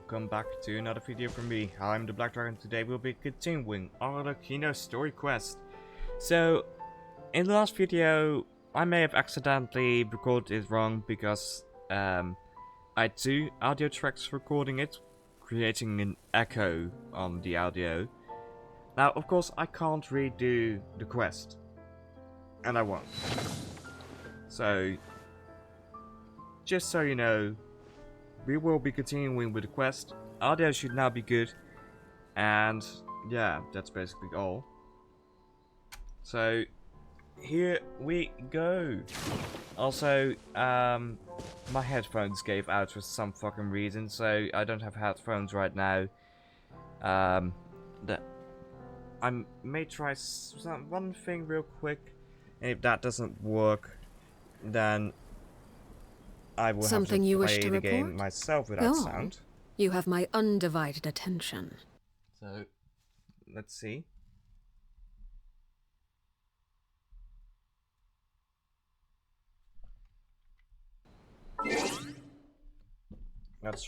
welcome back to another video from me. I'm the Black Dragon. Today we'll be continuing our Kino story quest. So, in the last video, I may have accidentally recorded it wrong because I had two audio tracks recording it, creating an echo on the audio. Now, of course, I can't redo the quest, and I won't. So, just so you know, we will be continuing with the quest. Audio should now be good. And yeah, that's basically all. So here we go. Also, my headphones gave out for some fucking reason, so I don't have headphones right now. I may try one thing real quick, and if that doesn't work, then I will Something have to you play wish to the report? game myself without Oh, sound. you have my undivided attention. So, let's see. That's...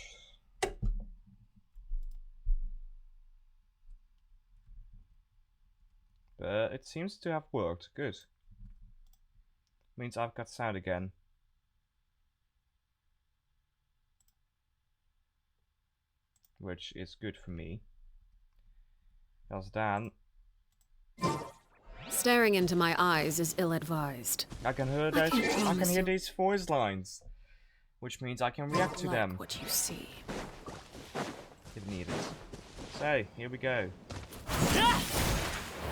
But it seems to have worked. Good. Means I've got sound again. Which is good for me. Because then Staring into my eyes is ill-advised. I can hear those, I can hear these voice lines. Which means I can react to Like them what you see. if needed. So, here we go.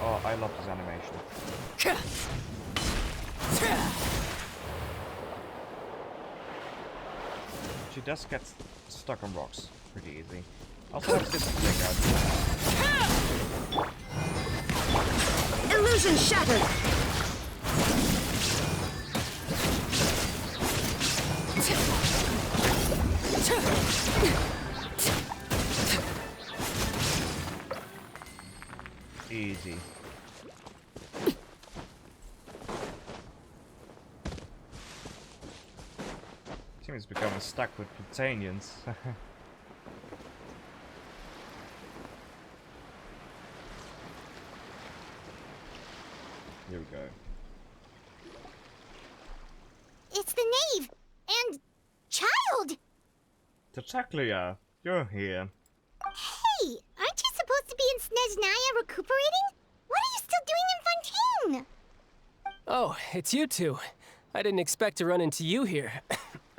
Oh, I love this animation. She does get stuck on rocks pretty easy. Also have this thing out. Illusion shattered! Easy. Team is becoming stuck with Plutonians. Here we go. It's the Knave! And... child! Tataclia, you're here. Hey! Aren't you supposed to be in Snezhnaya recuperating? What are you still doing in Fontaine? Oh, it's you two. I didn't expect to run into you here.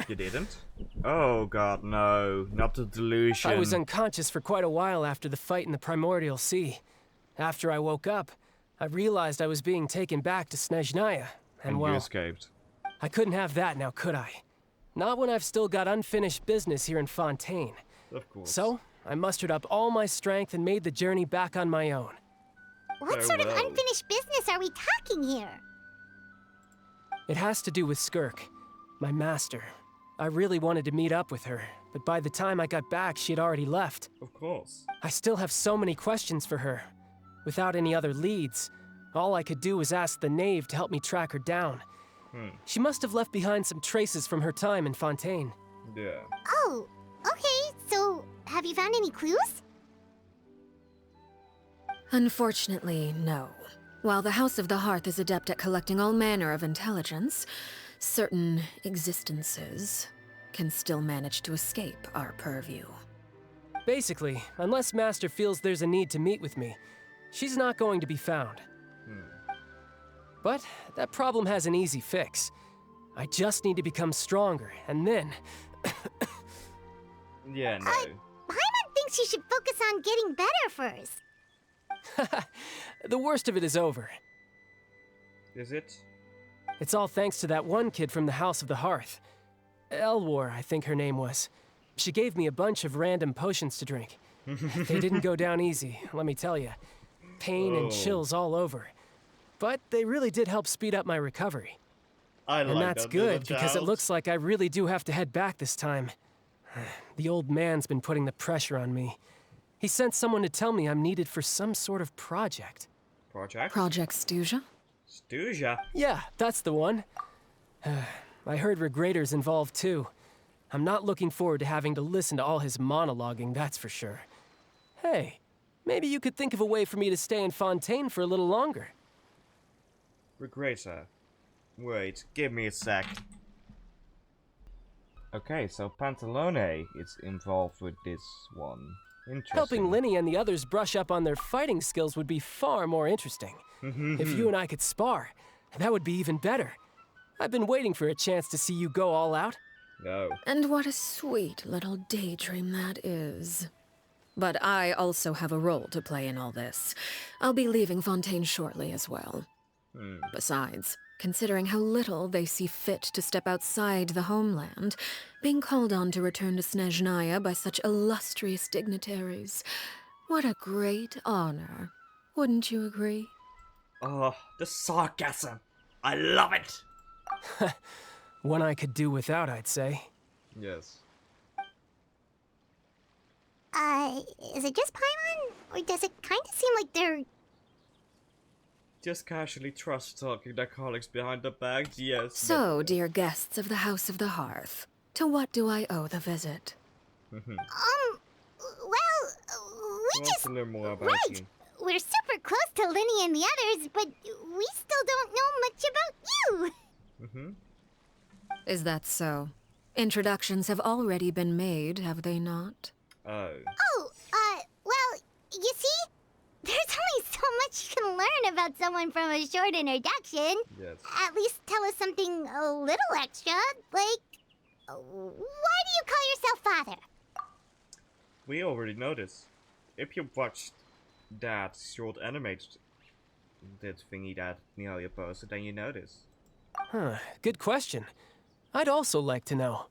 You didn't? Oh god, no. Not the delusion. I was unconscious for quite a while after the fight in the Primordial Sea. After I woke up, I realized I was being taken back to Snezhnaya, and well, you escaped. I couldn't have that now, could I? Not when I've still got unfinished business here in Fontaine. Of course. So, I mustered up all my strength and made the journey back on my own. What sort of unfinished business are we talking here? It has to do with Skirk, my master. I really wanted to meet up with her, but by the time I got back, she had already left. Of course. I still have so many questions for her. Without any other leads, all I could do was ask the Knave to help me track her down. She must have left behind some traces from her time in Fontaine. Yeah. Oh, okay, so have you found any clues? Unfortunately, no. While the House of the Hearth is adept at collecting all manner of intelligence, certain existences can still manage to escape our purview. Basically, unless Master feels there's a need to meet with me, she's not going to be found. But that problem has an easy fix. I just need to become stronger, and then... Yeah, no. Paimon thinks you should focus on getting better first. The worst of it is over. Is it? It's all thanks to that one kid from the House of the Hearth. Elwar, I think her name was. She gave me a bunch of random potions to drink. They didn't go down easy, let me tell you. Pain and chills all over. But they really did help speed up my recovery. And that's good, because it looks like I really do have to head back this time. The old man's been putting the pressure on me. He sent someone to tell me I'm needed for some sort of project. Project? Project Stuja? Stuja? Yeah, that's the one. I heard Regrader's involved too. I'm not looking forward to having to listen to all his monologuing, that's for sure. Hey, maybe you could think of a way for me to stay in Fontaine for a little longer. Regressa. Wait, give me a sec. Okay, so Pantalone is involved with this one. Interesting. Helping Linny and the others brush up on their fighting skills would be far more interesting. If you and I could spar, that would be even better. I've been waiting for a chance to see you go all out. No. And what a sweet little daydream that is. But I also have a role to play in all this. I'll be leaving Fontaine shortly as well. Besides, considering how little they see fit to step outside the homeland, being called on to return to Snezhnaya by such illustrious dignitaries, what a great honor. Wouldn't you agree? Oh, the sarcasm. I love it. One I could do without, I'd say. Yes. Is it just Paimon? Or does it kind of seem like they're... Just casually trust talking their colleagues behind the back, yes. So, dear guests of the House of the Hearth, to what do I owe the visit? well, we Want just... to learn more about Right! you. We're super close to Linny and the others, but we still don't know much about you! Is that so? Introductions have already been made, have they not? Oh. Well, you see? There's only so much you can learn about someone from a short introduction. Yes. At least tell us something a little extra, like... Why do you call yourself father? We already know this. If you watched that short animated that thingy that Nelia posted, then you know this. Good question. I'd also like to know.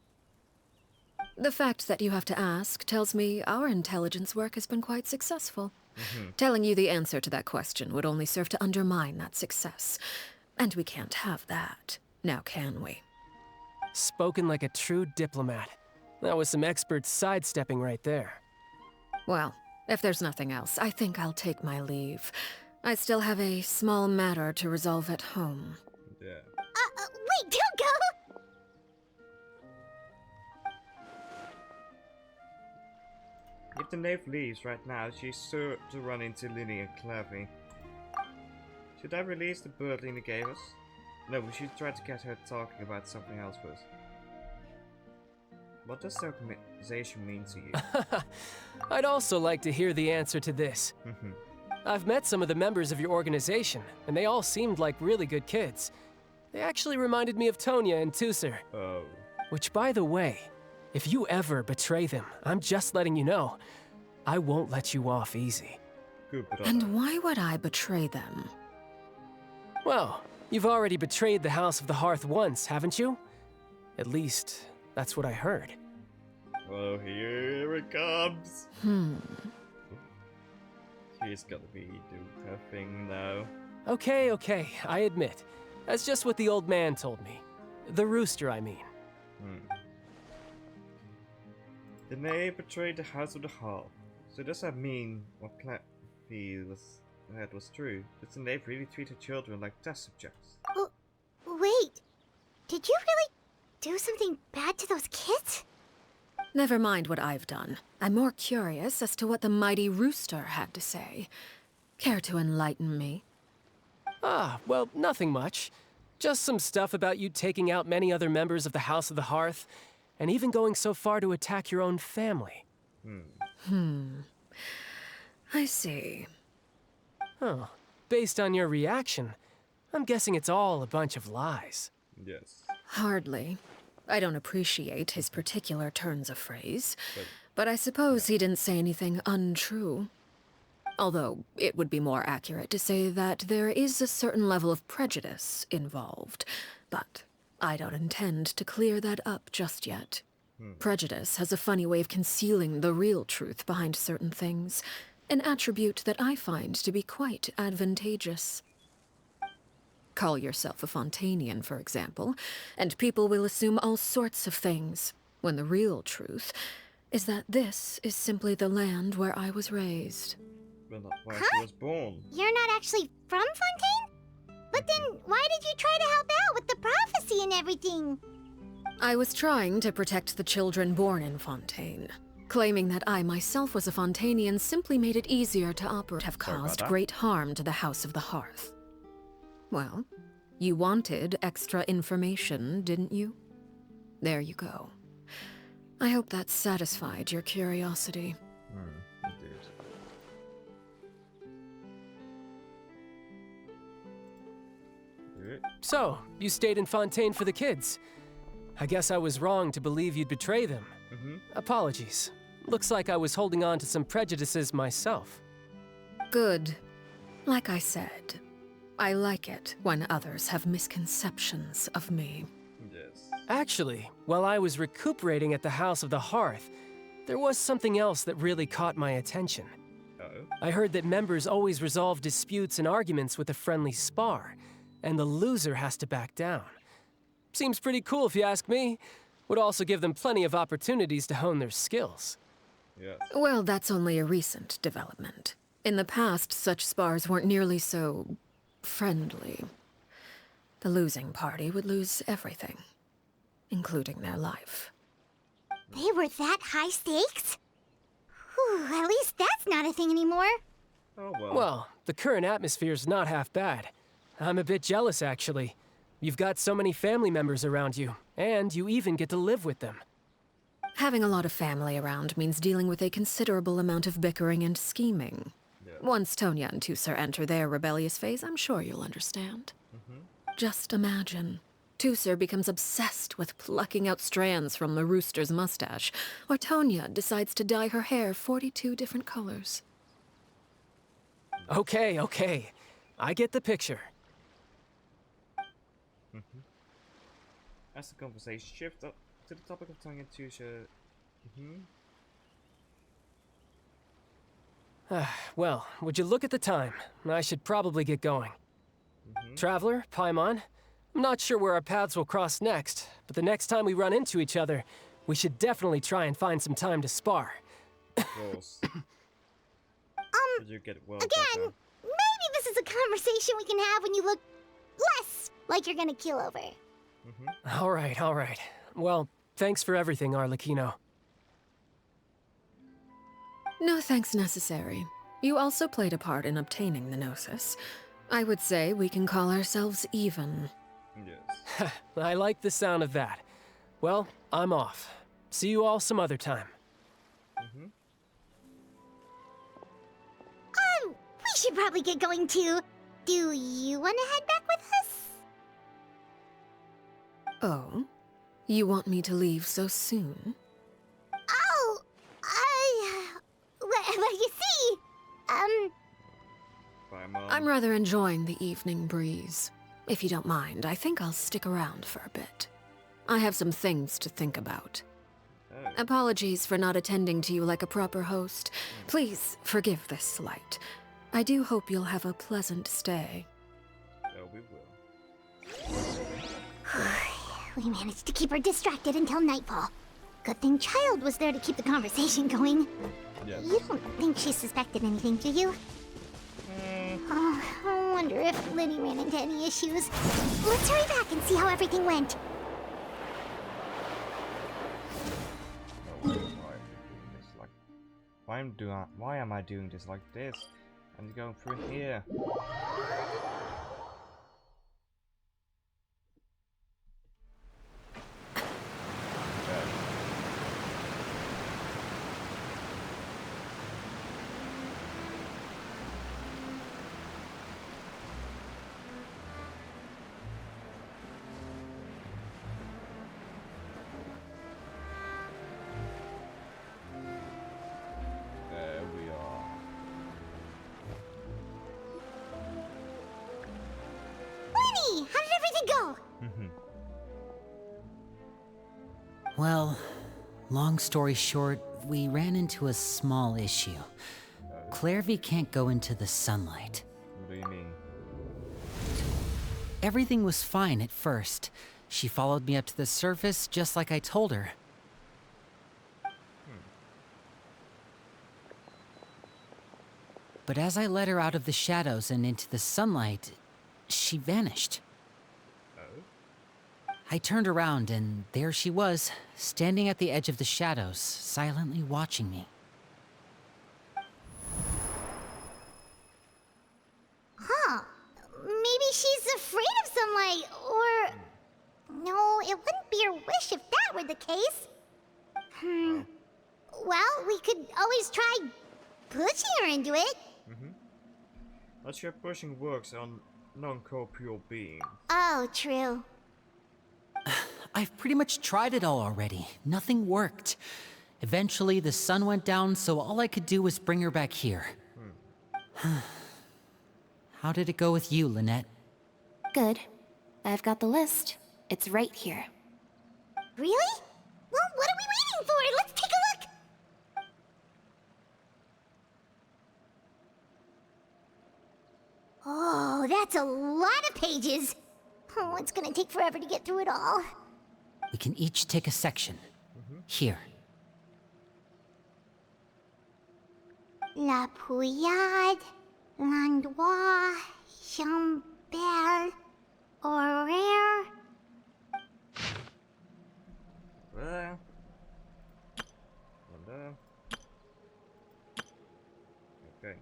The fact that you have to ask tells me our intelligence work has been quite successful. Telling you the answer to that question would only serve to undermine that success. And we can't have that, now can we? Spoken like a true diplomat. That was some expert sidestepping right there. Well, if there's nothing else, I think I'll take my leave. I still have a small matter to resolve at home. Yeah. Wait, don't go! If the Knave leaves right now, she's sure to run into Linny and Knave. Should I release the bird Lina gave us? No, we should try to get her talking about something else first. What does the organization mean to you? I'd also like to hear the answer to this. I've met some of the members of your organization, and they all seemed like really good kids. They actually reminded me of Tonya and Tusser. Oh. Which, by the way, if you ever betray them, I'm just letting you know, I won't let you off easy. Good brother. And why would I betray them? Well, you've already betrayed the House of the Hearth once, haven't you? At least, that's what I heard. Oh, here it comes. She's gonna be doing her thing now. Okay, I admit. That's just what the old man told me. The rooster, I mean. The Knave betrayed the House of the Hearth. So does that mean what Knave was true? Did the Knave really treat her children like test subjects? Wait, did you really do something bad to those kids? Never mind what I've done. I'm more curious as to what the mighty rooster had to say. Care to enlighten me? Well, nothing much. Just some stuff about you taking out many other members of the House of the Hearth, and even going so far to attack your own family. I see. Oh, based on your reaction, I'm guessing it's all a bunch of lies. Yes. Hardly. I don't appreciate his particular turns of phrase, but I suppose he didn't say anything untrue. Although, it would be more accurate to say that there is a certain level of prejudice involved, but I don't intend to clear that up just yet. Prejudice has a funny way of concealing the real truth behind certain things, an attribute that I find to be quite advantageous. Call yourself a Fontainian, for example, and people will assume all sorts of things, when the real truth is that this is simply the land where I was raised. Well, not where she was born. You're not actually from Fontaine? But then, why did you try to help out with the prophecy and everything? I was trying to protect the children born in Fontaine. Claiming that I myself was a Fontanian simply made it easier to operate, have Sorry about caused that. great harm to the House of the Hearth. Well, you wanted extra information, didn't you? There you go. I hope that satisfied your curiosity. Indeed. Good. So, you stayed in Fontaine for the kids. I guess I was wrong to believe you'd betray them. Apologies. Looks like I was holding on to some prejudices myself. Good. Like I said, I like it when others have misconceptions of me. Yes. Actually, while I was recuperating at the House of the Hearth, there was something else that really caught my attention. Uh-oh. I heard that members always resolve disputes and arguments with a friendly spar, and the loser has to back down. Seems pretty cool if you ask me. Would also give them plenty of opportunities to hone their skills. Yes. Well, that's only a recent development. In the past, such spars weren't nearly so friendly. The losing party would lose everything, including their life. They were that high stakes? Whew, at least that's not a thing anymore. Oh well. Well, the current atmosphere's not half bad. I'm a bit jealous, actually. You've got so many family members around you, and you even get to live with them. Having a lot of family around means dealing with a considerable amount of bickering and scheming. Yeah. Once Tonya and Tusser enter their rebellious phase, I'm sure you'll understand. Just imagine. Tusser becomes obsessed with plucking out strands from the rooster's mustache, or Tonya decides to dye her hair 42 different colors. Okay. I get the picture. As the conversation shifts up to the topic of tongue and Tusha. Well, would you look at the time? I should probably get going. Traveler, Paimon, I'm not sure where our paths will cross next, but the next time we run into each other, we should definitely try and find some time to spar. Of course. But you get well Again, better. maybe this is a conversation we can have when you look less like you're gonna keel over. All right. Well, thanks for everything, Arlecchino. No thanks necessary. You also played a part in obtaining the Gnosis. I would say we can call ourselves even. Yes. I like the sound of that. Well, I'm off. See you all some other time. We should probably get going too. Do you want to head back with us? Oh? You want me to leave so soon? Oh, well, you see, Bye, Mom. I'm rather enjoying the evening breeze. If you don't mind, I think I'll stick around for a bit. I have some things to think about. Oh. Apologies for not attending to you like a proper host. Please forgive this slight. I do hope you'll have a pleasant stay. Oh, we will. We managed to keep her distracted until nightfall. Good thing Child was there to keep the conversation going. Yes. You don't think she suspected anything, do you? Oh, I wonder if Liddy ran into any issues. Let's hurry back and see how everything went. Oh, why am I doing this like? Why am I doing this like this? I'm going through here. There we are. Liddy, how did everything go? Well, long story short, we ran into a small issue. Clairvy can't go into the sunlight. What do you mean? Everything was fine at first. She followed me up to the surface just like I told her. But as I led her out of the shadows and into the sunlight, she vanished. Oh? I turned around and there she was, standing at the edge of the shadows, silently watching me. Huh. Maybe she's afraid of sunlight, or... No, it wouldn't be her wish if that were the case. Well, we could always try pushing her into it. Not sure pushing works on non-corporeal beings. Oh, true. I've pretty much tried it all already. Nothing worked. Eventually, the sun went down, so all I could do was bring her back here. How did it go with you, Lynette? Good. I've got the list. It's right here. Really? Well, what are we waiting for? Let's take a look! Oh, that's a lot of pages. Oh, it's gonna take forever to get through it all. We can each take a section. Here. La Pouillade, L'Endroit, Chambel, Horaire. There. And there. Okay.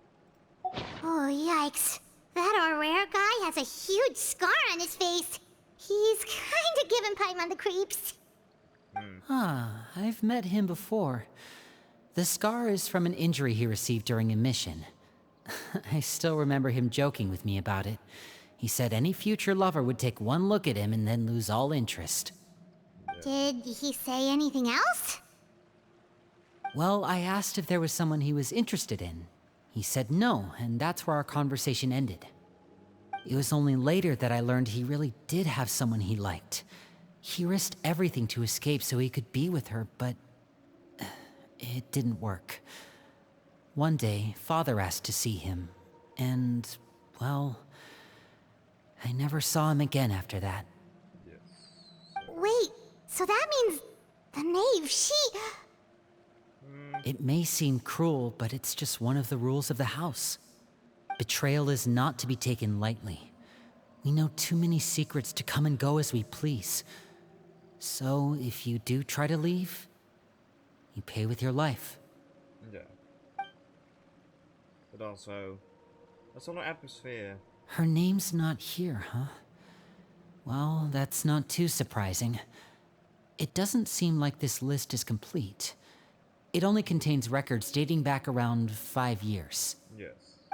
Oh, yikes. That Horaire guy has a huge scar on his face. He's kinda giving Paimon the creeps. I've met him before. The scar is from an injury he received during a mission. I still remember him joking with me about it. He said any future lover would take one look at him and then lose all interest. Did he say anything else? Well, I asked if there was someone he was interested in. He said no, and that's where our conversation ended. It was only later that I learned he really did have someone he liked. He risked everything to escape so he could be with her, but it didn't work. One day, Father asked to see him, and, well, I never saw him again after that. Wait, so that means the Knave, It may seem cruel, but it's just one of the rules of the house. Betrayal is not to be taken lightly. We know too many secrets to come and go as we please. So, if you do try to leave, you pay with your life. Yeah. But also, that's all the atmosphere. Her name's not here, huh? Well, that's not too surprising. It doesn't seem like this list is complete. It only contains records dating back around 5 years. Yes.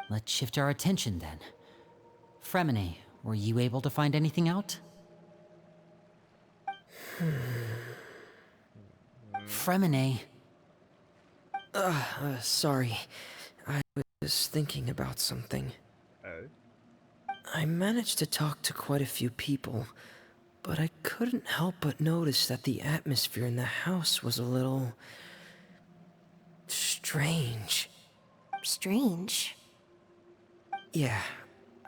Let's shift our attention then. Fremine, were you able to find anything out? Fremine. Sorry. I was thinking about something. Oh? I managed to talk to quite a few people, but I couldn't help but notice that the atmosphere in the house was a little... strange. Strange. Yeah,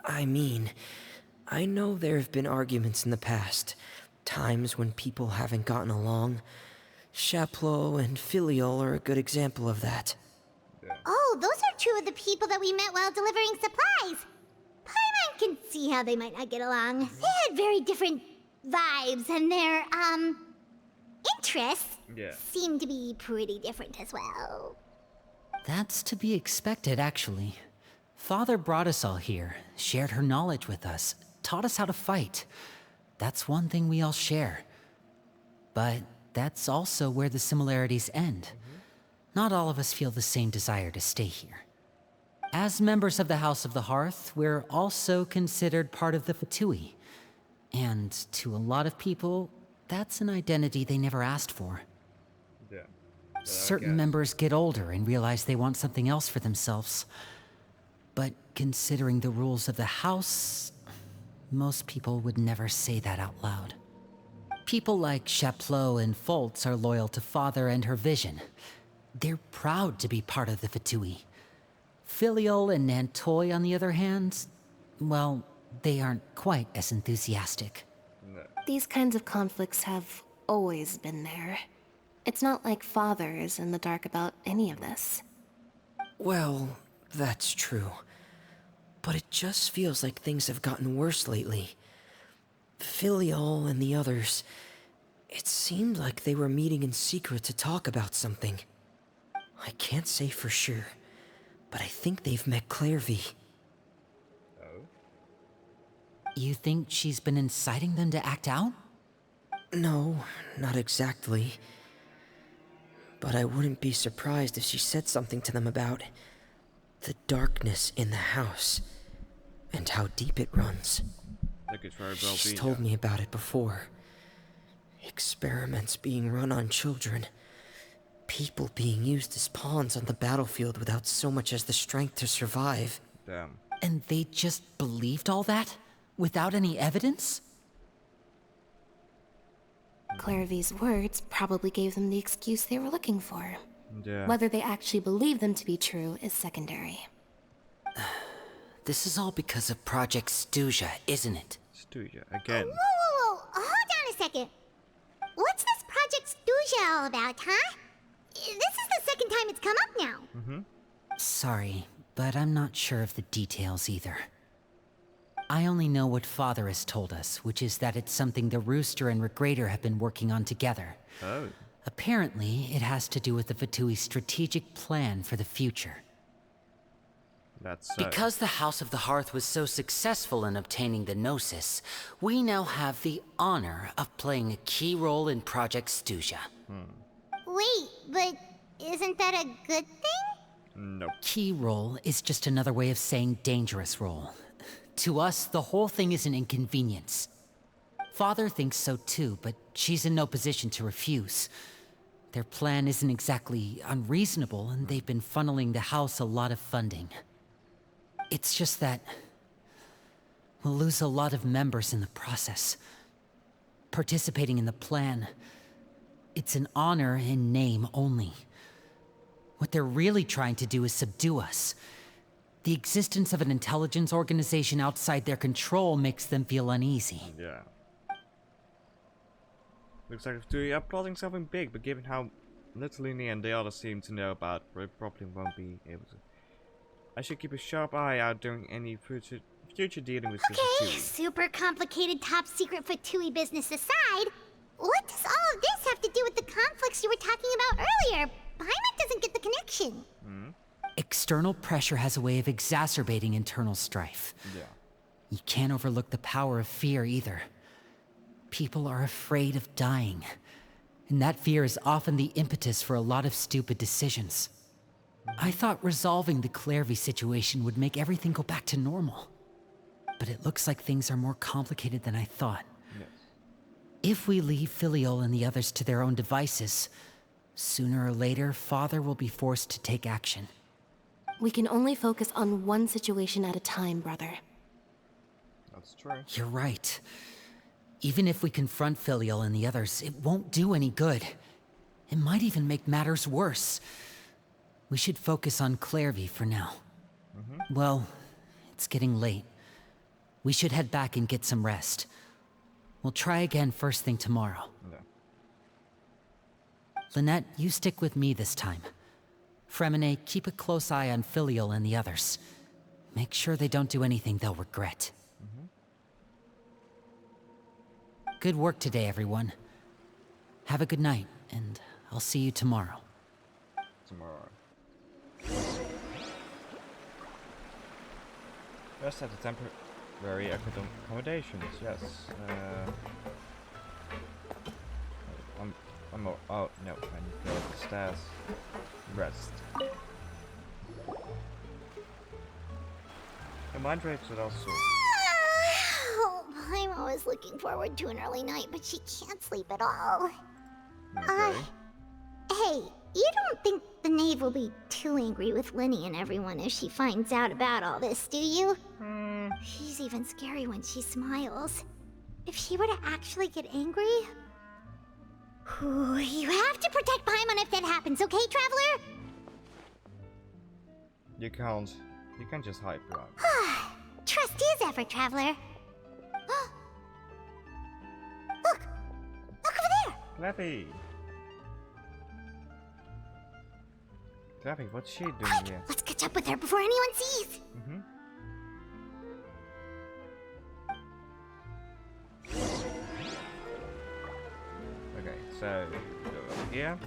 I mean, I know there have been arguments in the past, times when people haven't gotten along. Chaplot and Filial are a good example of that. Oh, those are two of the people that we met while delivering supplies. Paimon can see how they might not get along. They had very different vibes, and their, interests seem to be pretty different as well. That's to be expected, actually. Father brought us all here, shared her knowledge with us, taught us how to fight. That's one thing we all share. But that's also where the similarities end. Not all of us feel the same desire to stay here. As members of the House of the Hearth, we're also considered part of the Fatui. And to a lot of people, that's an identity they never asked for. Yeah. Certain members get older and realize they want something else for themselves. But considering the rules of the house, most people would never say that out loud. People like Chaplot and Foltz are loyal to Father and her vision. They're proud to be part of the Fatui. Filial and Nantoy, on the other hand, well, they aren't quite as enthusiastic. These kinds of conflicts have always been there. It's not like Father is in the dark about any of this. Well, that's true. But it just feels like things have gotten worse lately. Filial and the others, it seemed like they were meeting in secret to talk about something. I can't say for sure, but I think they've met Clairvy. Oh? You think she's been inciting them to act out? No, not exactly. But I wouldn't be surprised if she said something to them about the darkness in the house and how deep it runs. That could very well She's be, told yeah. me about it before. Experiments being run on children. People being used as pawns on the battlefield without so much as the strength to survive. Damn. And they just believed all that? Without any evidence? Clairvy's words probably gave them the excuse they were looking for. Yeah. Whether they actually believe them to be true is secondary. This is all because of Project Stuja, isn't it? Stuja, again. Whoa. Hold on a second. What's this Project Stuja all about, huh? This is the second time it's come up now. Sorry, but I'm not sure of the details either. I only know what Father has told us, which is that it's something the Rooster and Regrader have been working on together. Oh. Apparently, it has to do with the Fatui's strategic plan for the future. That's Because the House of the Hearth was so successful in obtaining the Gnosis, we now have the honor of playing a key role in Project Stuja. Wait, but isn't that a good thing? Nope. Key role is just another way of saying dangerous role. To us, the whole thing is an inconvenience. Father thinks so too, but she's in no position to refuse. Their plan isn't exactly unreasonable, and they've been funneling the house a lot of funding. It's just that we'll lose a lot of members in the process. Participating in the plan, it's an honor in name only. What they're really trying to do is subdue us. The existence of an intelligence organization outside their control makes them feel uneasy. Yeah. Looks like they are plotting something big, but given how little in the end they all seem to know about, we probably won't be able to. I should keep a sharp eye out during any future dealing with Okay, Fatui. super complicated top secret Fatui business aside, what does all of this have to do with the conflicts you were talking about earlier? Paimon doesn't get the connection. External pressure has a way of exacerbating internal strife. Yeah. You can't overlook the power of fear either. People are afraid of dying, and that fear is often the impetus for a lot of stupid decisions. I thought resolving the Clairvy situation would make everything go back to normal. But it looks like things are more complicated than I thought. Yes. If we leave Filial and the others to their own devices, sooner or later, Father will be forced to take action. We can only focus on one situation at a time, brother. That's true. You're right. Even if we confront Filial and the others, it won't do any good. It might even make matters worse. We should focus on Clairvy for now. Well, it's getting late. We should head back and get some rest. We'll try again first thing tomorrow. Yeah. Lynette, you stick with me this time. Fremine, keep a close eye on Filial and the others. Make sure they don't do anything they'll regret. Good work today, everyone. Have a good night, and I'll see you tomorrow. Tomorrow. Rest at the temporary accommodations, yes. Oh, no, I need to go up the stairs. Rest. The mind rapes would also. Oh, I'm always looking forward to an early night, but she can't sleep at all. Okay. Hey, you don't think the Knave will be too angry with Linny and everyone if she finds out about all this, do you? She's even scary when she smiles. If she were to actually get angry... you have to protect Paimon if that happens, okay, Traveler? You can't just hide behind. Trust is ever, Traveler. Look! Look over there! Clappy! Clappy, what's she doing Quick! here? Let's catch up with her before anyone sees! So, go over here.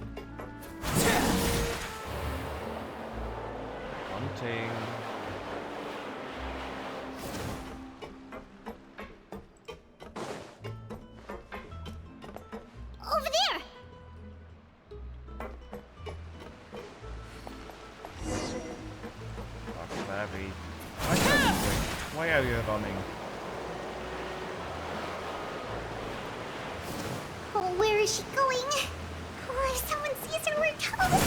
Hunting. Over there! Clary. Why are you running? Oh, where is she going? Oh, if someone sees her, we're toast!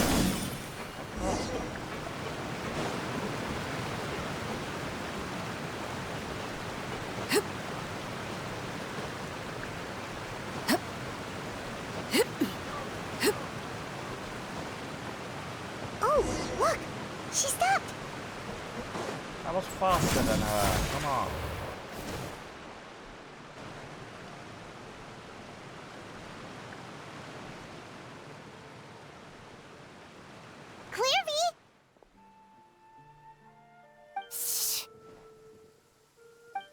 Oh, look! She stopped! I was faster than her. Come on. Clairvy! Shh.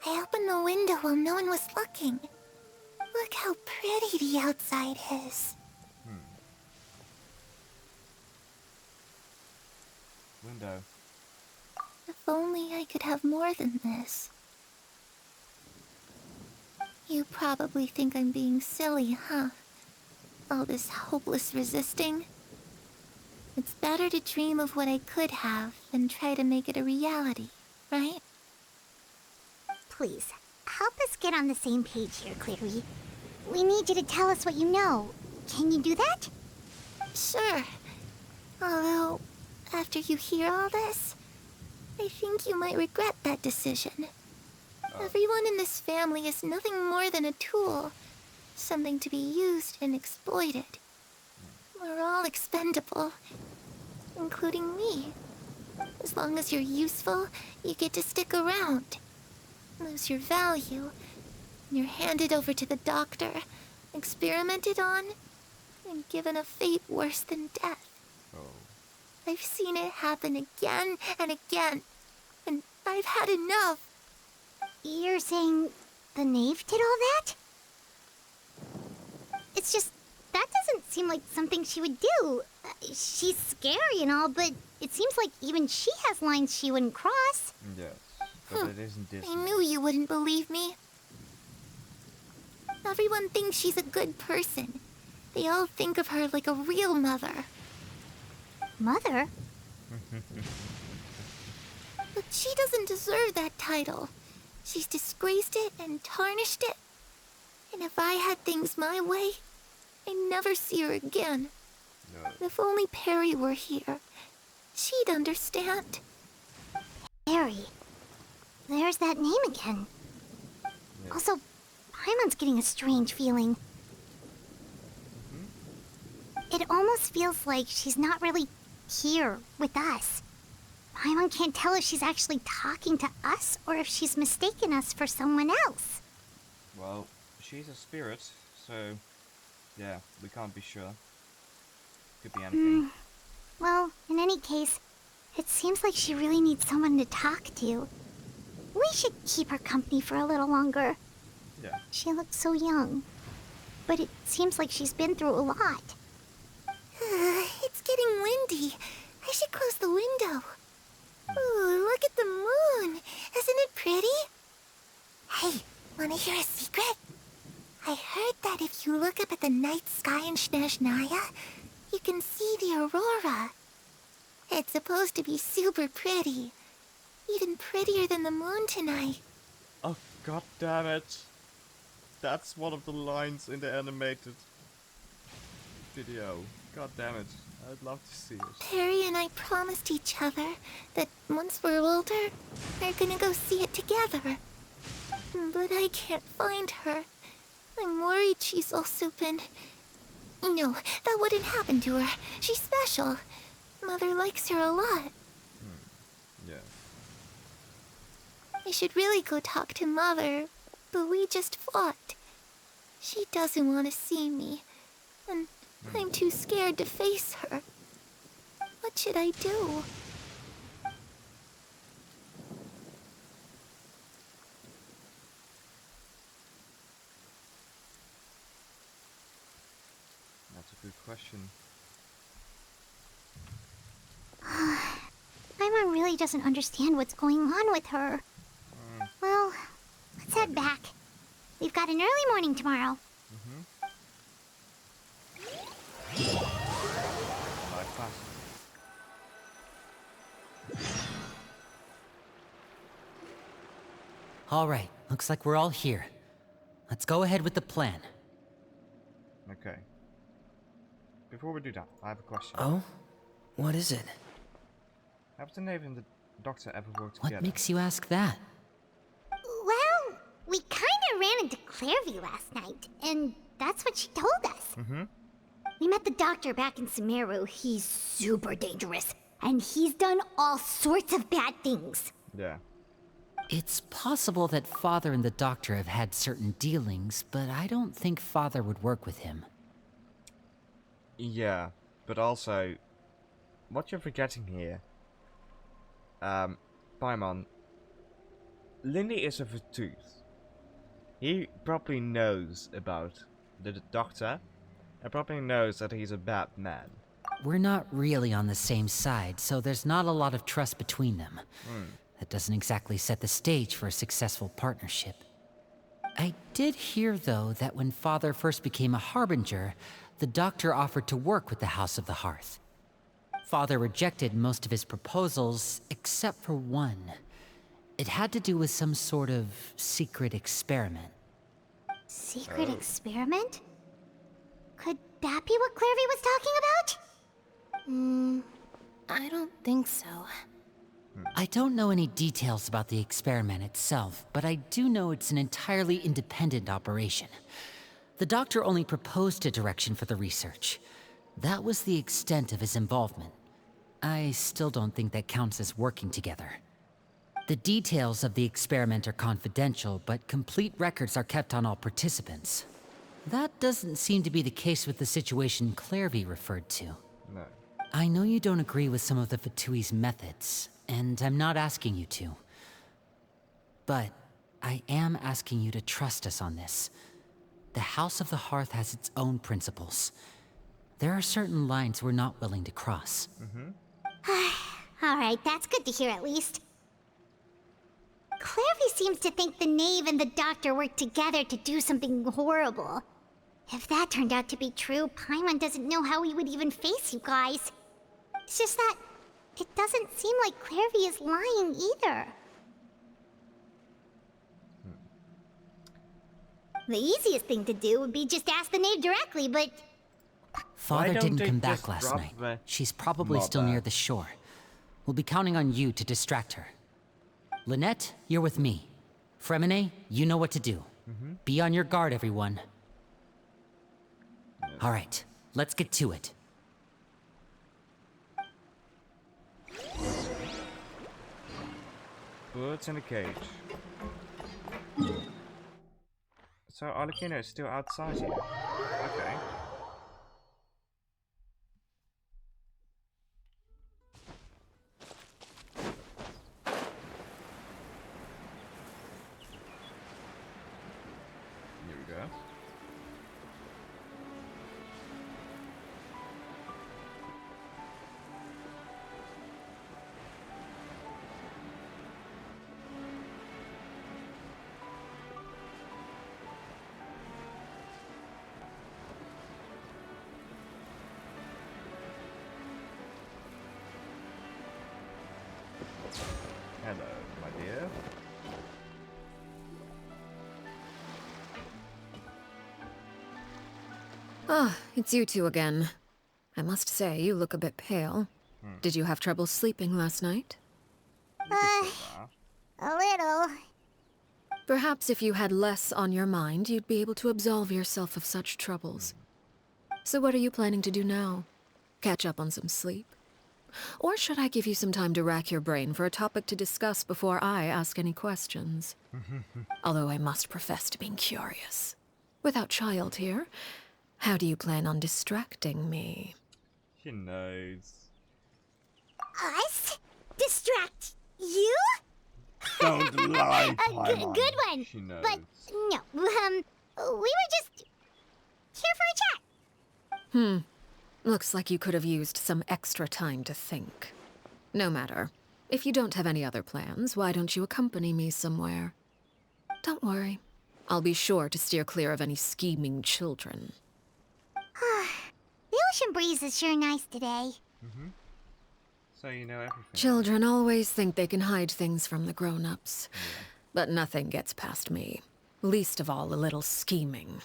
I opened the window while no one was looking. Look how pretty the outside is. Window. If only I could have more than this. You probably think I'm being silly, huh? All this hopeless resisting. It's better to dream of what I could have than try to make it a reality, right? Please, help us get on the same page here, Clary. We need you to tell us what you know. Can you do that? Sure. Although, after you hear all this, I think you might regret that decision. Everyone in this family is nothing more than a tool. Something to be used and exploited. We're all expendable. Including me. As long as you're useful, you get to stick around. Lose your value, and you're handed over to the doctor, experimented on, and given a fate worse than death. I've seen it happen again and again, and I've had enough. You're saying the Knave did all that? It's just, that doesn't seem like something she would do. She's scary and all, but it seems like even she has lines she wouldn't cross. Yes, but it isn't this. I knew you wouldn't believe me. Everyone thinks she's a good person. They all think of her like a real mother. Mother? But she doesn't deserve that title. She's disgraced it and tarnished it. And if I had things my way, I'd never see her again. No. If only Perry were here, she'd understand. Perry. There's that name again. Yeah. Also, Paimon's getting a strange feeling. It almost feels like she's not really here with us. Paimon can't tell if she's actually talking to us or if she's mistaken us for someone else. Well, she's a spirit, so yeah, we can't be sure. Could be anything. Well, in any case, it seems like she really needs someone to talk to. We should keep her company for a little longer. Yeah. She looks so young. But it seems like she's been through a lot. It's getting windy. I should close the window. Ooh, look at the moon. Isn't it pretty? Hey, wanna hear a secret? I heard that if you look up at the night sky in Snezhnaya, you can see the aurora. It's supposed to be super pretty. Even prettier than the moon tonight. Oh, god damn it. That's one of the lines in the animated video. God damn it. I'd love to see it. Perry and I promised each other that once we're older, we're gonna go see it together. But I can't find her. I'm worried she's also been... No, that wouldn't happen to her. She's special. Mother likes her a lot. Yeah. I should really go talk to Mother, but we just fought. She doesn't want to see me, and I'm too scared to face her. What should I do? question. Paimon really doesn't understand what's going on with her. Well, let's head back. We've got an early morning tomorrow. Life pass. All right, looks like we're all here. Let's go ahead with the plan. Okay. Before we do that, I have a question. Oh? What is it? Have the Knave and the Doctor ever worked What together? makes you ask that? Well, we kinda ran into Clairvy last night, and that's what she told us. We met the Doctor back in Sumeru. He's super dangerous, and he's done all sorts of bad things. Yeah. It's possible that Father and the Doctor have had certain dealings, but I don't think Father would work with him. Yeah, but also, what you're forgetting here, Paimon, Lindy is a Vertooth. He probably knows about the Doctor, and probably knows that he's a bad man. We're not really on the same side, so there's not a lot of trust between them. That doesn't exactly set the stage for a successful partnership. I did hear, though, that when Father first became a Harbinger, the Doctor offered to work with the House of the Hearth. Father rejected most of his proposals, except for one. It had to do with some sort of secret experiment. Secret experiment? Could that be what Clairvy was talking about? I don't think so. I don't know any details about the experiment itself, but I do know it's an entirely independent operation. The Doctor only proposed a direction for the research. That was the extent of his involvement. I still don't think that counts as working together. The details of the experiment are confidential, but complete records are kept on all participants. That doesn't seem to be the case with the situation Clairvy referred to. No. I know you don't agree with some of the Fatui's methods, and I'm not asking you to. But I am asking you to trust us on this. The House of the Hearth has its own principles. There are certain lines we're not willing to cross. Alright, that's good to hear at least. Clairvy seems to think the Knave and the Doctor worked together to do something horrible. If that turned out to be true, Paimon doesn't know how he would even face you guys. It's just that it doesn't seem like Clairvy is lying either. The easiest thing to do would be just ask the Knave directly, but... Father don't didn't they come back just last drop night. the She's probably still mother? near the shore. We'll be counting on you to distract her. Lynette, you're with me. Fremine, you know what to do. Be on your guard, everyone. All right, let's get to it. Birds in a cage. So Arlecchino is still outside here. Okay. Here we go. Hello, my dear. Ah, it's you two again. I must say, you look a bit pale. Did you have trouble sleeping last night? A little. Perhaps if you had less on your mind, you'd be able to absolve yourself of such troubles. So what are you planning to do now? Catch up on some sleep? Or should I give you some time to rack your brain for a topic to discuss before I ask any questions? Although I must profess to being curious. Without child here, how do you plan on distracting me? She knows. Us? Distract you? Don't lie, Paimon. Good one. She knows. But no, we were just here for a chat. Looks like you could have used some extra time to think. No matter. If you don't have any other plans, why don't you accompany me somewhere? Don't worry. I'll be sure to steer clear of any scheming children. The ocean breeze is sure nice today. So you know everything. Children always think they can hide things from the grown-ups. But nothing gets past me. Least of all a little scheming.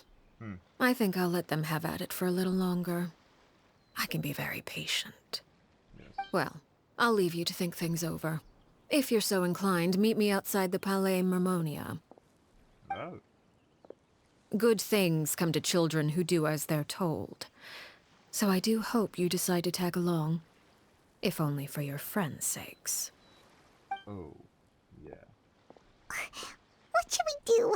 I think I'll let them have at it for a little longer. I can be very patient. Yes. Well, I'll leave you to think things over. If you're so inclined, meet me outside the Palais Mermonia. Oh. Good things come to children who do as they're told. So I do hope you decide to tag along. If only for your friends' sakes. Oh. Yeah. What should we do?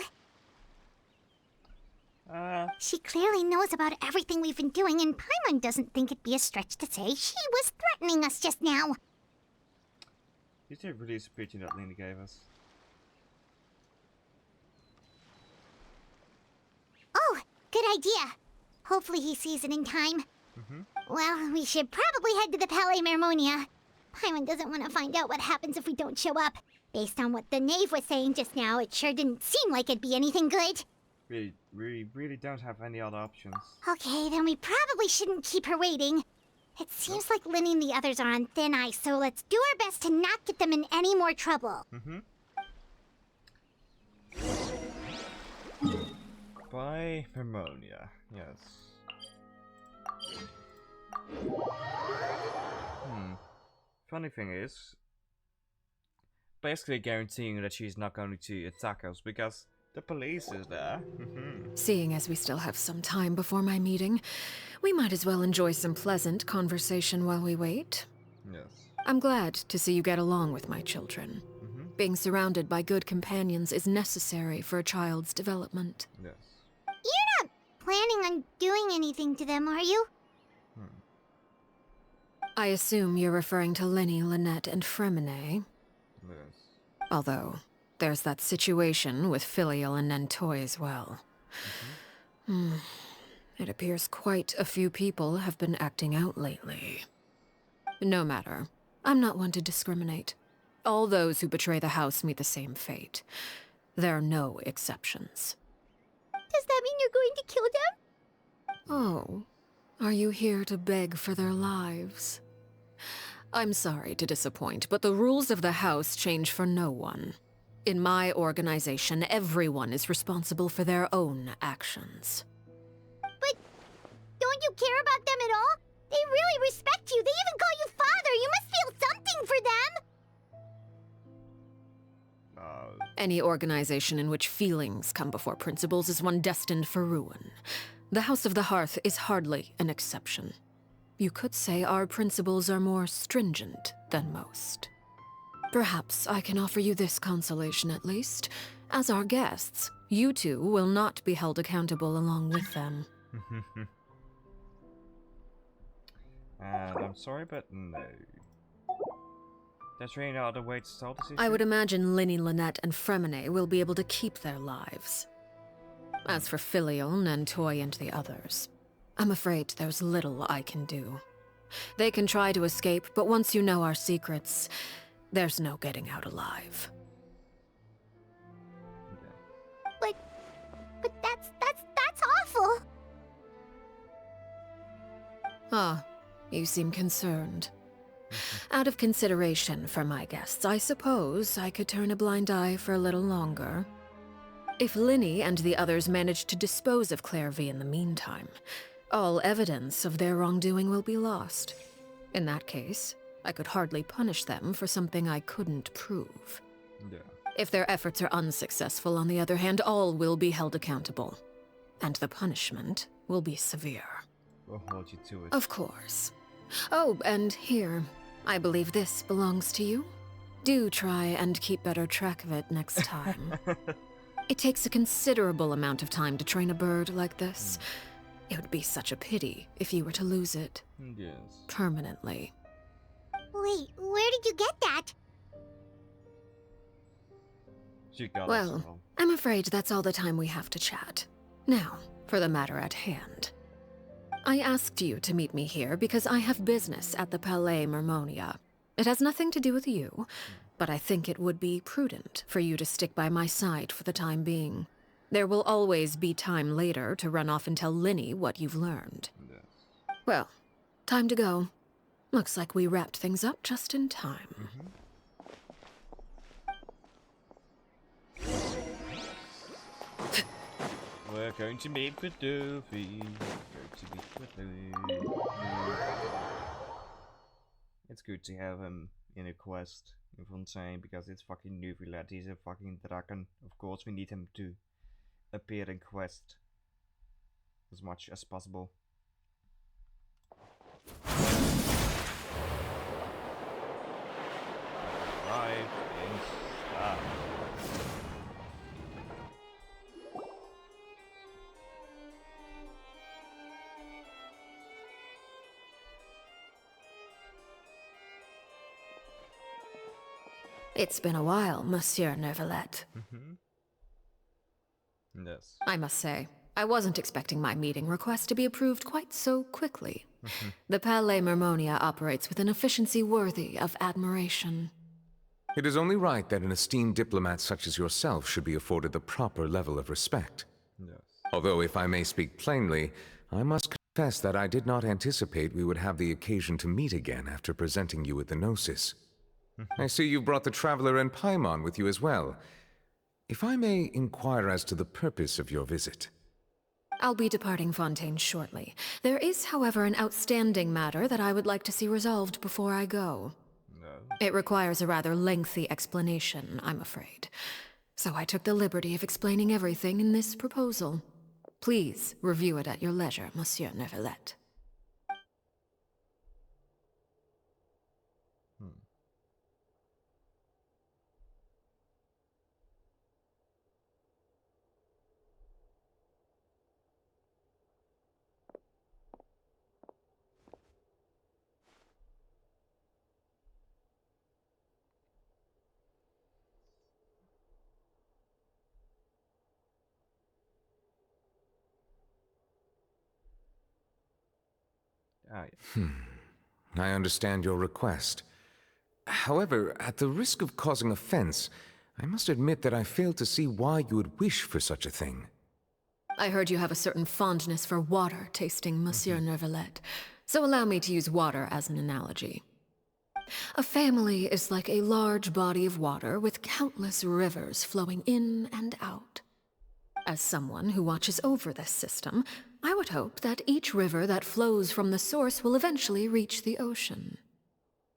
She clearly knows about everything we've been doing, and Paimon doesn't think it'd be a stretch to say she was threatening us just now. Is there really a speech that Lena gave us? Oh, good idea. Hopefully he sees it in time. Well, we should probably head to the Palais Mermonia. Paimon doesn't want to find out what happens if we don't show up. Based on what the Knave was saying just now, it sure didn't seem like it'd be anything good. Really don't have any other options. Okay, then we probably shouldn't keep her waiting. It seems like Linny and the others are on thin ice, so let's do our best to not get them in any more trouble. By Mermonia, yes. Funny thing is, basically guaranteeing that she's not going to attack us because the police is there. Seeing as we still have some time before my meeting, we might as well enjoy some pleasant conversation while we wait. Yes. I'm glad to see you get along with my children. Being surrounded by good companions is necessary for a child's development. Yes. You're not planning on doing anything to them, are you? I assume you're referring to Linny, Lynette, and Fremine. Yes. Although, there's that situation with Filial and Nentoy as well. It appears quite a few people have been acting out lately. No matter. I'm not one to discriminate. All those who betray the house meet the same fate. There are no exceptions. Does that mean you're going to kill them? Oh, are you here to beg for their lives? I'm sorry to disappoint, but the rules of the house change for no one. In my organization, everyone is responsible for their own actions. But don't you care about them at all? They really respect you. They even call you father. You must feel something for them. Any organization in which feelings come before principles is one destined for ruin. The House of the Hearth is hardly an exception. You could say our principles are more stringent than most. Perhaps I can offer you this consolation at least. As our guests, you two will not be held accountable along with them. And I'm sorry, but no. There's really no other way to solve this issue? I would imagine Linny, Lynette, and Fremine will be able to keep their lives. As for Filial, Nentoy, and the others, I'm afraid there's little I can do. They can try to escape, but once you know our secrets, there's no getting out alive. But that's awful. Ah, you seem concerned. Out of consideration for my guests, I suppose I could turn a blind eye for a little longer. If Linny and the others manage to dispose of Clairvy in the meantime, all evidence of their wrongdoing will be lost. In that case, I could hardly punish them for something I couldn't prove. Yeah. If their efforts are unsuccessful, on the other hand, all will be held accountable. And the punishment will be severe. We'll hold you to it. Of course. Oh, and here, I believe this belongs to you. Do try and keep better track of it next time. It takes a considerable amount of time to train a bird like this. It would be such a pity if you were to lose it. Yes. Permanently. Wait, where did you get that? She got us Well, all. I'm afraid that's all the time we have to chat. Now, for the matter at hand. I asked you to meet me here because I have business at the Palais Mermonia. It has nothing to do with you, but I think it would be prudent for you to stick by my side for the time being. There will always be time later to run off and tell Linny what you've learned. Yes. Well, time to go. Looks like we wrapped things up just in time. We're going to meet with Luffy. It's good to have him in a quest in Fontaine because it's fucking Luffy, lad. He's a fucking dragon. Of course, we need him to appear in quest as much as possible. Arrive in style. It's been a while, Monsieur Neuvillette. Yes. I must say, I wasn't expecting my meeting request to be approved quite so quickly. The Palais Mermonia operates with an efficiency worthy of admiration. It is only right that an esteemed diplomat such as yourself should be afforded the proper level of respect. Yes. Although, if I may speak plainly, I must confess that I did not anticipate we would have the occasion to meet again after presenting you with the Gnosis. I see you brought the Traveler and Paimon with you as well. If I may inquire as to the purpose of your visit. I'll be departing Fontaine shortly. There is, however, an outstanding matter that I would like to see resolved before I go. No. It requires a rather lengthy explanation, I'm afraid. So I took the liberty of explaining everything in this proposal. Please review it at your leisure, Monsieur Neuvillette. Ah, yeah. I understand your request. However, at the risk of causing offense, I must admit that I fail to see why you would wish for such a thing. I heard you have a certain fondness for water tasting, Monsieur Neuvillette, so allow me to use water as an analogy. A family is like a large body of water with countless rivers flowing in and out. As someone who watches over this system, I would hope that each river that flows from the source will eventually reach the ocean.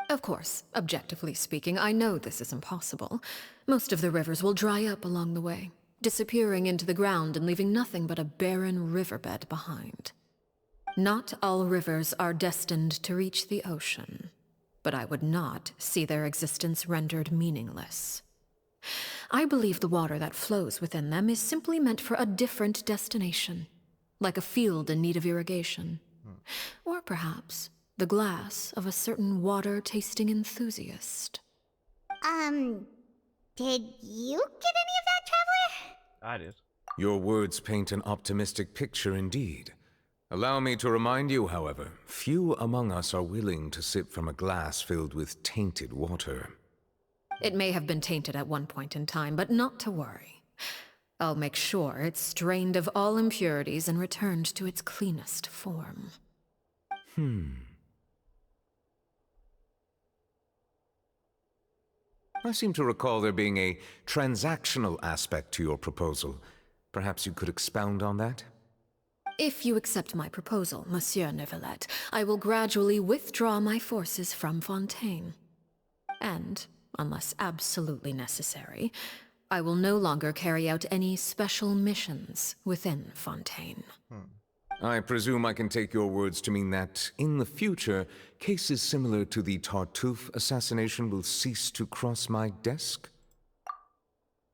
Of course, objectively speaking, I know this is impossible. Most of the rivers will dry up along the way, disappearing into the ground and leaving nothing but a barren riverbed behind. Not all rivers are destined to reach the ocean, but I would not see their existence rendered meaningless. I believe the water that flows within them is simply meant for a different destination, like a field in need of irrigation. Or perhaps the glass of a certain water-tasting enthusiast. Did you get any of that, Traveler? I did. Your words paint an optimistic picture indeed. Allow me to remind you, however, few among us are willing to sip from a glass filled with tainted water. It may have been tainted at one point in time, but not to worry. I'll make sure it's strained of all impurities and returned to its cleanest form. I seem to recall there being a transactional aspect to your proposal. Perhaps you could expound on that? If you accept my proposal, Monsieur Neuvillette, I will gradually withdraw my forces from Fontaine. And, unless absolutely necessary, I will no longer carry out any special missions within Fontaine. I presume I can take your words to mean that, in the future, cases similar to the Tartuffe assassination will cease to cross my desk?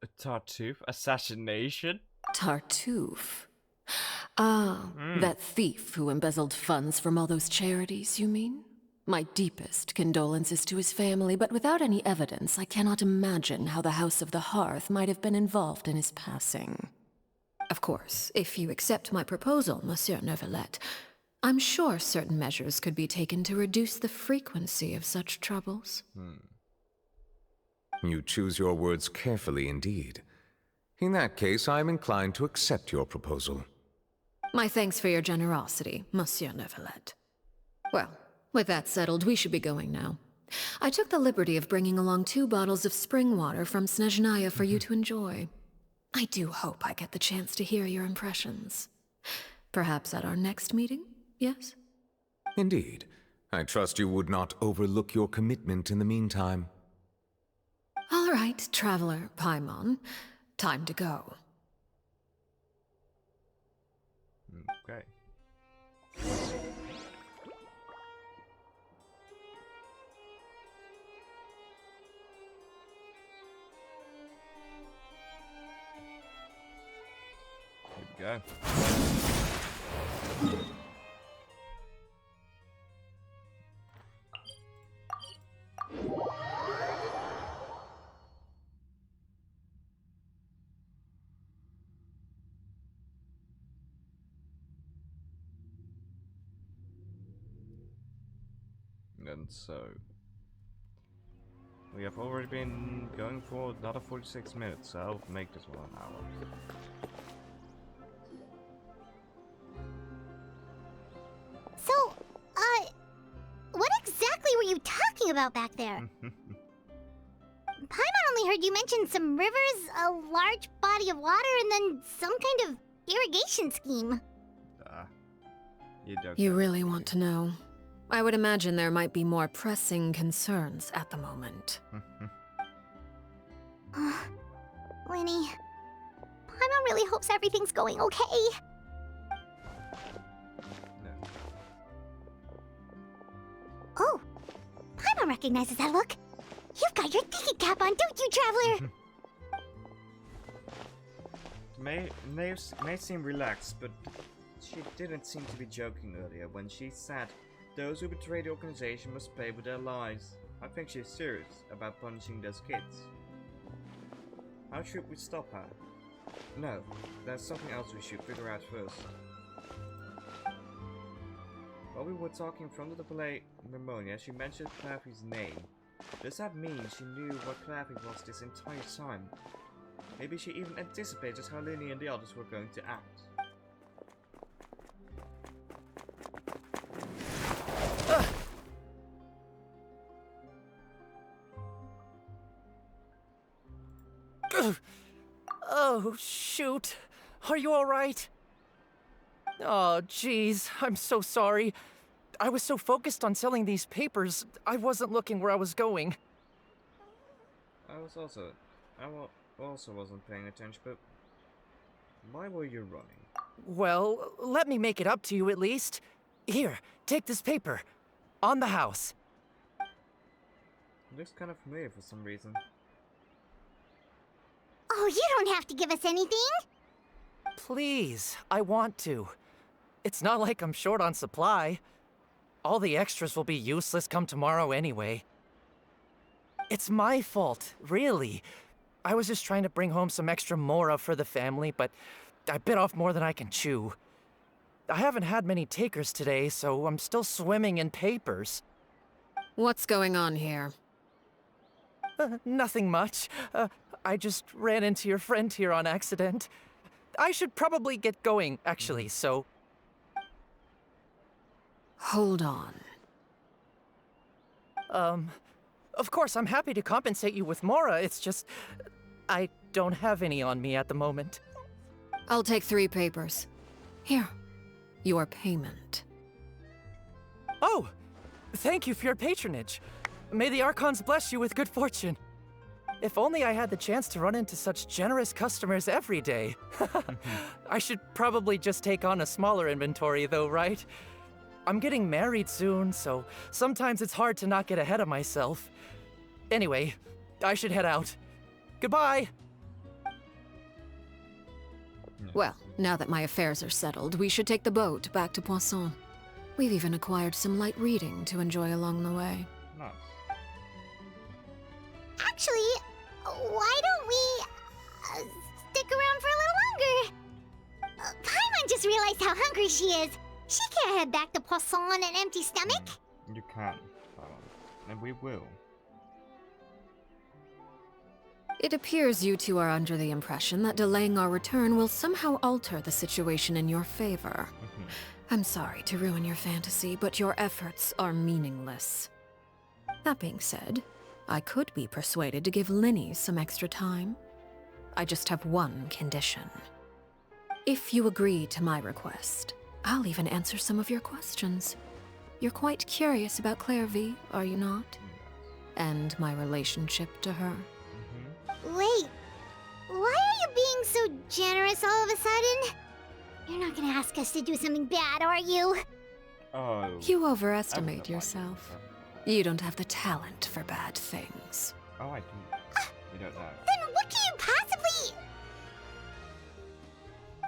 A Tartuffe assassination? Tartuffe? Ah, that thief who embezzled funds from all those charities, you mean? My deepest condolences to his family, but without any evidence, I cannot imagine how the House of the Hearth might have been involved in his passing. Of course, if you accept my proposal, Monsieur Neuvillette, I'm sure certain measures could be taken to reduce the frequency of such troubles. You choose your words carefully indeed. In that case, I am inclined to accept your proposal. My thanks for your generosity, Monsieur Neuvillette. Well, with that settled, we should be going now. I took the liberty of bringing along 2 bottles of spring water from Snezhnaya for you to enjoy. I do hope I get the chance to hear your impressions. Perhaps at our next meeting, yes? Indeed. I trust you would not overlook your commitment in the meantime. All right, Traveler Paimon. Time to go. Okay. Here we go. And so we have already been going for another 46 minutes, so I'll make this one an hour. So, what exactly were you talking about back there? Paimon only heard you mention some rivers, a large body of water, and then some kind of irrigation scheme. You really want to know? I would imagine there might be more pressing concerns at the moment. Winnie, Paimon really hopes everything's going okay. No. Oh, Paimon recognizes that look. You've got your thinking cap on, don't you, Traveler? May seem relaxed, but she didn't seem to be joking earlier when she said those who betray the organization must pay with their lives. I think she's serious about punishing those kids. How should we stop her? No, there's something else we should figure out first. While we were talking in front of the Palais Pneumonia, she mentioned Clavy's name. Does that mean she knew what Clavy was this entire time? Maybe she even anticipated how Lily and the others were going to act. Oh, shoot. Are you alright? Oh, jeez. I'm so sorry. I was so focused on selling these papers, I wasn't looking where I was going. I also wasn't paying attention, but why were you running? Well, let me make it up to you at least. Here, take this paper. On the house. It looks kind of familiar for some reason. Oh, you don't have to give us anything. Please, I want to. It's not like I'm short on supply. All the extras will be useless come tomorrow anyway. It's my fault, really. I was just trying to bring home some extra mora for the family, but I bit off more than I can chew. I haven't had many takers today, so I'm still swimming in papers. What's going on here? Nothing much. I just ran into your friend here on accident. I should probably get going, actually, so... Hold on. Of course, I'm happy to compensate you with mora, it's just... I don't have any on me at the moment. I'll take 3 papers. Here. Your payment. Oh! Thank you for your patronage. May the Archons bless you with good fortune. If only I had the chance to run into such generous customers every day. I should probably just take on a smaller inventory though, right? I'm getting married soon, so sometimes it's hard to not get ahead of myself. Anyway, I should head out. Goodbye! Well, now that my affairs are settled, we should take the boat back to Poisson. We've even acquired some light reading to enjoy along the way. Nice. Actually, why don't we stick around for a little longer? Paimon just realized how hungry she is. She can't head back to Poisson on an empty stomach. You can. And we will. It appears you two are under the impression that delaying our return will somehow alter the situation in your favor. I'm sorry to ruin your fantasy, but your efforts are meaningless. That being said, I could be persuaded to give Linny some extra time. I just have one condition. If you agree to my request, I'll even answer some of your questions. You're quite curious about Clairvy, are you not? And my relationship to her. Wait, why are you being so generous all of a sudden? You're not gonna ask us to do something bad, are you? Oh. You overestimate yourself. You don't have the talent for bad things. Oh, I do. You don't know. Then what can you possibly...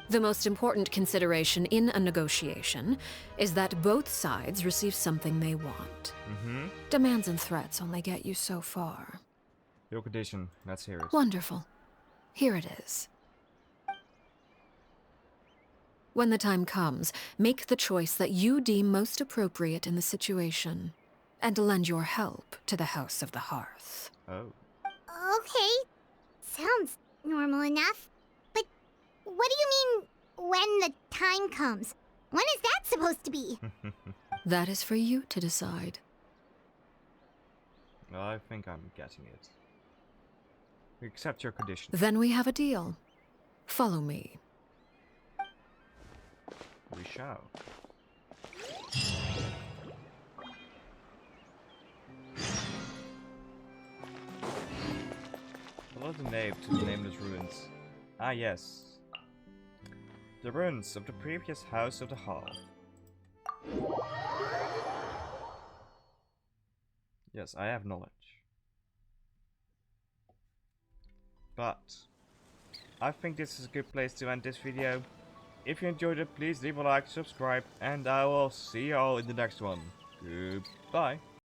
The most important consideration in a negotiation is that both sides receive something they want. Demands and threats only get you so far. Your condition, let's hear it. Wonderful. Here it is. When the time comes, make the choice that you deem most appropriate in the situation, and lend your help to the House of the Hearth. Oh. Okay, sounds normal enough. But what do you mean, when the time comes? When is that supposed to be? That is for you to decide. I think I'm getting it. We accept your condition. Then we have a deal. Follow me. We shall. Follow the Knave to the nameless ruins. Ah, yes. The ruins of the previous House of the Hearth. Yes, I have knowledge. But I think this is a good place to end this video. If you enjoyed it, please leave a like, subscribe, and I will see you all in the next one. Goodbye.